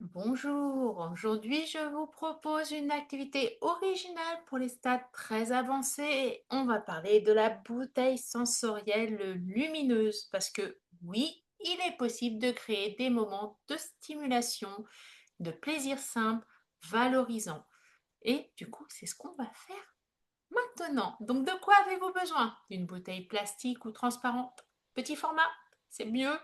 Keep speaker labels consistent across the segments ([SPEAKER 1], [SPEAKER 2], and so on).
[SPEAKER 1] Bonjour, aujourd'hui je vous propose une activité originale pour les stades très avancés. On va parler de la bouteille sensorielle lumineuse parce que oui, il est possible de créer des moments de stimulation, de plaisir simple, valorisant. Et du coup, c'est ce qu'on va faire maintenant. Donc de quoi avez-vous besoin? D'une bouteille plastique ou transparente? Petit format, c'est mieux,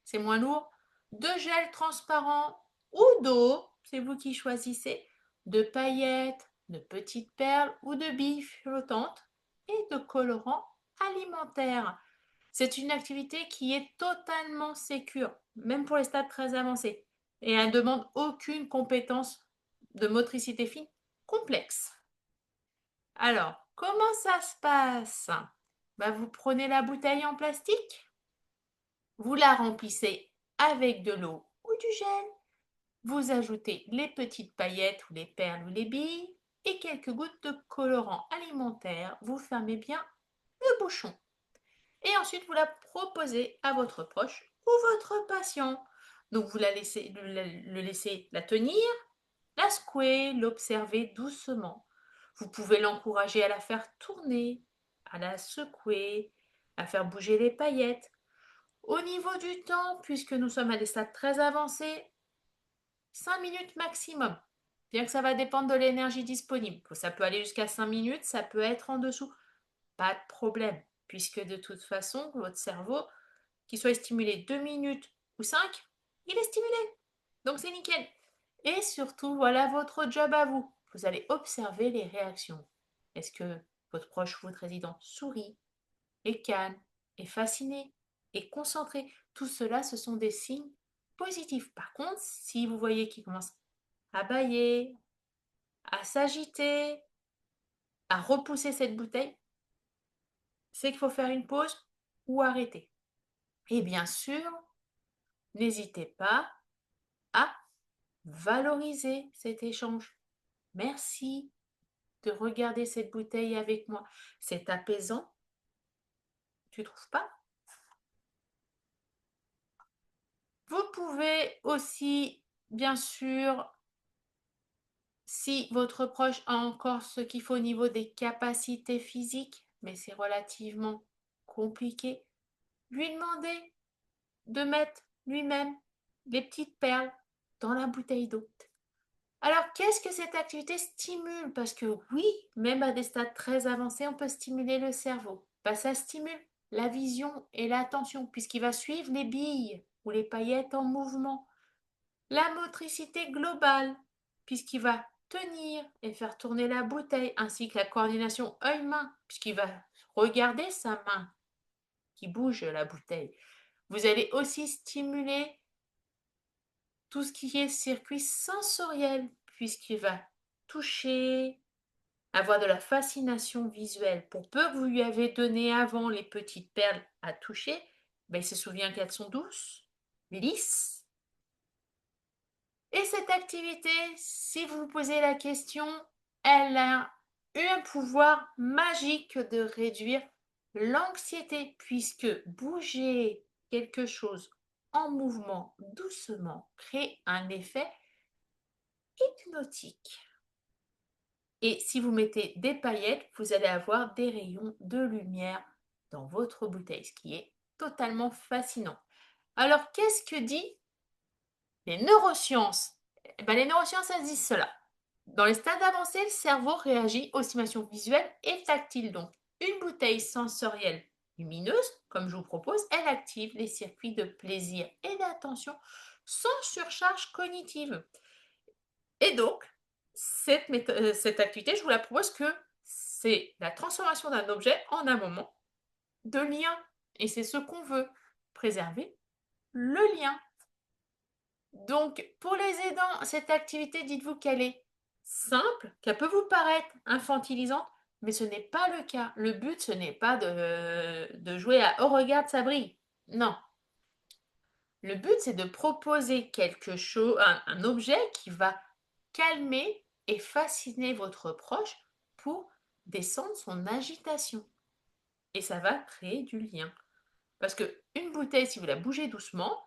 [SPEAKER 1] c'est moins lourd. De gel transparent ou d'eau, c'est vous qui choisissez. De paillettes, de petites perles ou de billes flottantes et de colorants alimentaires. C'est une activité qui est totalement sécure, même pour les stades très avancés, et elle ne demande aucune compétence de motricité fine complexe. Alors, comment ça se passe? Vous prenez la bouteille en plastique, vous la remplissez avec de l'eau ou du gel. Vous ajoutez les petites paillettes ou les perles ou les billes et quelques gouttes de colorant alimentaire. Vous fermez bien le bouchon. Et ensuite, vous la proposez à votre proche ou votre patient. Donc, vous le laissez la tenir, la secouer, l'observer doucement. Vous pouvez l'encourager à la faire tourner, à la secouer, à faire bouger les paillettes. Au niveau du temps, puisque nous sommes à des stades très avancés, 5 minutes maximum. Bien que ça va dépendre de l'énergie disponible. Ça peut aller jusqu'à 5 minutes, ça peut être en dessous. Pas de problème, puisque de toute façon, votre cerveau, qu'il soit stimulé 2 minutes ou 5, il est stimulé. Donc c'est nickel. Et surtout, voilà votre job à vous. Vous allez observer les réactions. Est-ce que votre proche ou votre résident sourit, est calme, est fasciné, est concentré? Tout cela, ce sont des signes positifs. Par contre, si vous voyez qu'il commence à bâiller, à s'agiter, à repousser cette bouteille, c'est qu'il faut faire une pause ou arrêter. Et bien sûr, n'hésitez pas à valoriser cet échange. Merci de regarder cette bouteille avec moi. C'est apaisant, tu trouves pas? Vous pouvez aussi, bien sûr, si votre proche a encore ce qu'il faut au niveau des capacités physiques, mais c'est relativement compliqué, lui demander de mettre lui-même les petites perles dans la bouteille d'eau. Alors, qu'est-ce que cette activité stimule? Parce que oui, même à des stades très avancés, on peut stimuler le cerveau. Ça stimule la vision et l'attention, puisqu'il va suivre les billes ou les paillettes en mouvement. La motricité globale, puisqu'il va tenir et faire tourner la bouteille, ainsi que la coordination œil-main, puisqu'il va regarder sa main qui bouge la bouteille. Vous allez aussi stimuler tout ce qui est circuit sensoriel, puisqu'il va toucher, avoir de la fascination visuelle. Pour peu que vous lui avez donné avant les petites perles à toucher, il se souvient qu'elles sont douces, lisses. Et cette activité, si vous vous posez la question, elle a eu un pouvoir magique de réduire l'anxiété, puisque bouger quelque chose en mouvement doucement crée un effet hypnotique. Et si vous mettez des paillettes, vous allez avoir des rayons de lumière dans votre bouteille, ce qui est totalement fascinant. Alors, qu'est-ce que dit les neurosciences? Les neurosciences, elles disent cela. Dans les stades avancés, le cerveau réagit aux stimulations visuelles et tactiles. Donc, une bouteille sensorielle lumineuse, comme je vous propose, elle active les circuits de plaisir et d'attention sans surcharge cognitive. Et donc, cette activité, je vous la propose que c'est la transformation d'un objet en un moment de lien. Et c'est ce qu'on veut, préserver le lien. Donc, pour les aidants, cette activité, dites-vous qu'elle est simple, qu'elle peut vous paraître infantilisante, mais ce n'est pas le cas. Le but, ce n'est pas de jouer à «Oh, regarde, ça brille». Non. Le but, c'est de proposer quelque chose, un objet qui va calmer et fasciner votre proche pour descendre son agitation. Et ça va créer du lien. Parce que une bouteille, si vous la bougez doucement,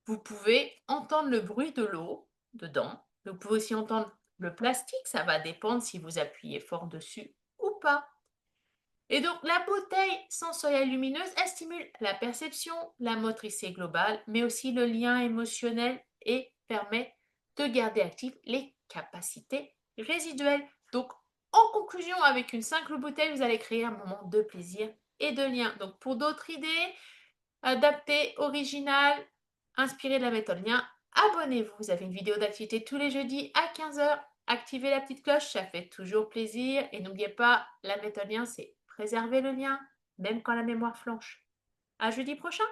[SPEAKER 1] Vous pouvez entendre le bruit de l'eau dedans. Vous pouvez aussi entendre le plastique, ça va dépendre si vous appuyez fort dessus ou pas. Et donc, la bouteille sensorielle lumineuse, elle stimule la perception, la motricité globale, mais aussi le lien émotionnel et permet de garder actives les capacités résiduelles. Donc, en conclusion, avec une simple bouteille, vous allez créer un moment de plaisir et de lien. Donc, pour d'autres idées, adaptées, originales, inspirées de la méthode lien, abonnez-vous. Vous avez une vidéo d'activité tous les jeudis à 15 h. Activez la petite cloche, ça fait toujours plaisir. Et n'oubliez pas, la méthode lien, c'est préserver le lien, même quand la mémoire flanche. À jeudi prochain!